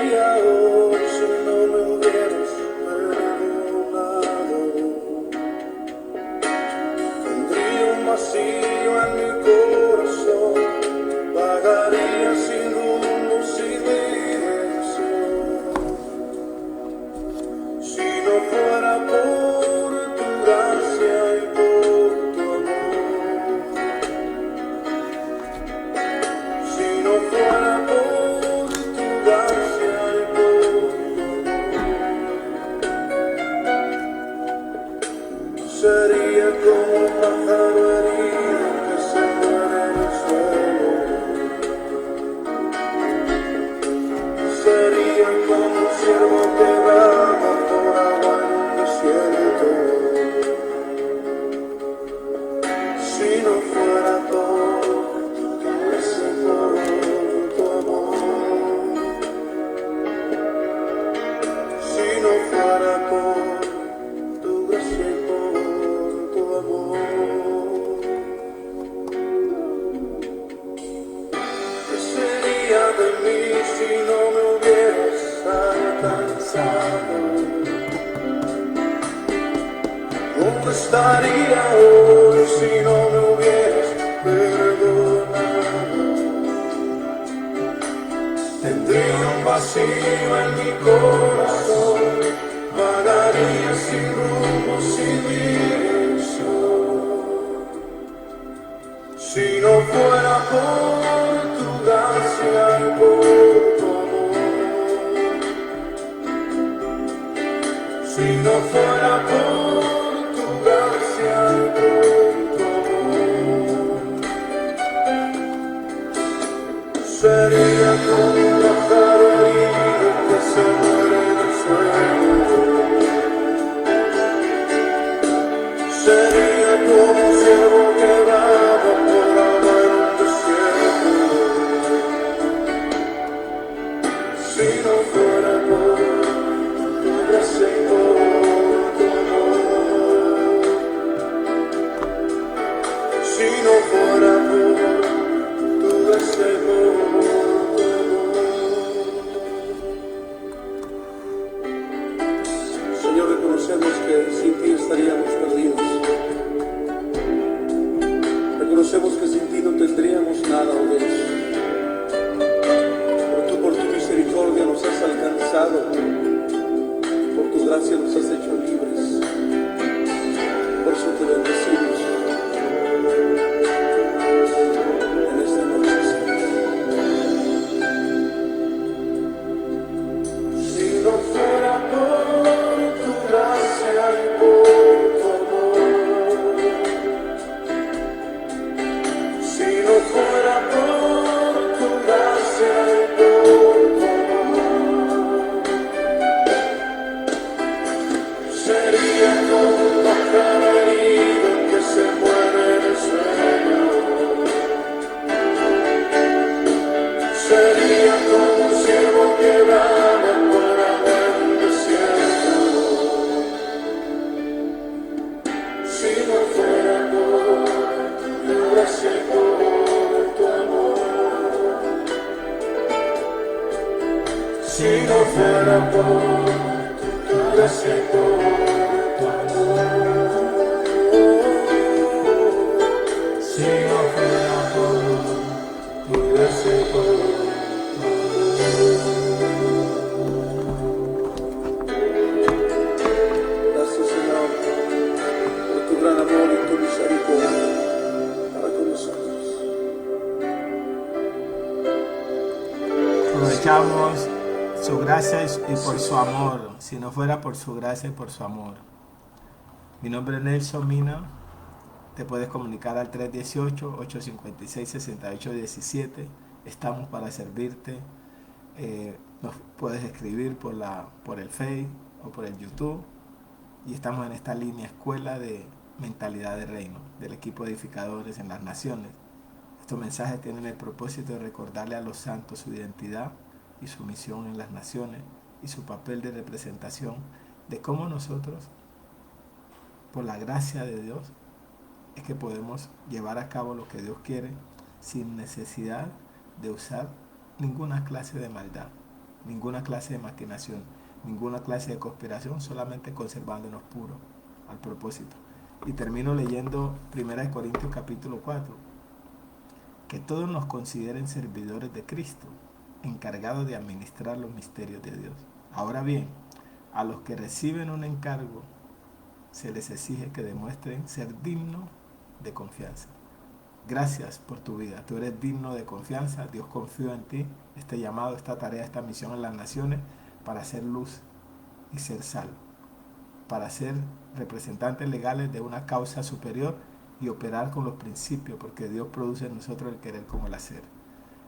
estaría hoy si no me hubieras perdonado? Tendría un vacío en mi corazón, vagaría sin rumbo, sin dirección. Si no fuera por tu gracia y por tu amor, si no fuera por tu gracia y por tu amor, sería como un pájaro herido que se muere en el suelo. Sería como un ciervo quebrado por agua en un desierto. Si no fuera por tu gracia y por tu amor, si no fuera por tu gracia y por tu amor. Señor, reconocemos que sin ti estaríamos perdidos. Reconocemos que sin ti no tendríamos nada, oh Dios. Pero tú por tu misericordia nos has alcanzado, por tu gracia nos has hecho libres. Por eso te bendecimos en esta noche, Señor. Si no fuera por tu gracia y por tu amor, si no fuera por tu gracia y por tu amor, sería como un pájaro herido que se muere en el suelo. Sería como un ciervo quebrado por agua en un desierto. Si no fuera por tu gracia y por tu amor, si no fuera por tu gracia y por tu amor, si no fuera por tu gracia y por tu amor. Gracias, Señor, por tu gran amor y tu misericordia para con nosotros. Aprovechamos su gracia y por su amor. Si no fuera por su gracia y por su amor. Mi nombre es Nelson Mina. Te puedes comunicar al 318-856-6817. Estamos para servirte. Nos puedes escribir por el Face o por el YouTube. Y estamos en esta línea escuela de mentalidad de reino, del equipo de edificadores en las naciones. Estos mensajes tienen el propósito de recordarle a los santos su identidad y su misión en las naciones y su papel de representación de cómo nosotros, por la gracia de Dios, es que podemos llevar a cabo lo que Dios quiere sin necesidad de usar ninguna clase de maldad, ninguna clase de maquinación, ninguna clase de conspiración, solamente conservándonos puros al propósito. Y termino leyendo 1 Corintios capítulo 4, que todos nos consideren servidores de Cristo, encargados de administrar los misterios de Dios. Ahora bien, a los que reciben un encargo, se les exige que demuestren ser dignos de confianza. Gracias por tu vida. Tú eres digno de confianza. Dios confió en ti este llamado, esta tarea, esta misión en las naciones para hacer luz y ser sal, para ser representantes legales de una causa superior y operar con los principios, porque Dios produce en nosotros el querer como el hacer.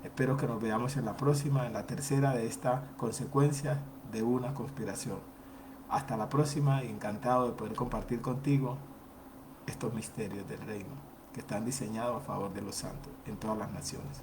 Espero que nos veamos en la próxima, en la tercera de esta consecuencia de una conspiración. Hasta la próxima y encantado de poder compartir contigo estos misterios del reino que están diseñados a favor de los santos en todas las naciones.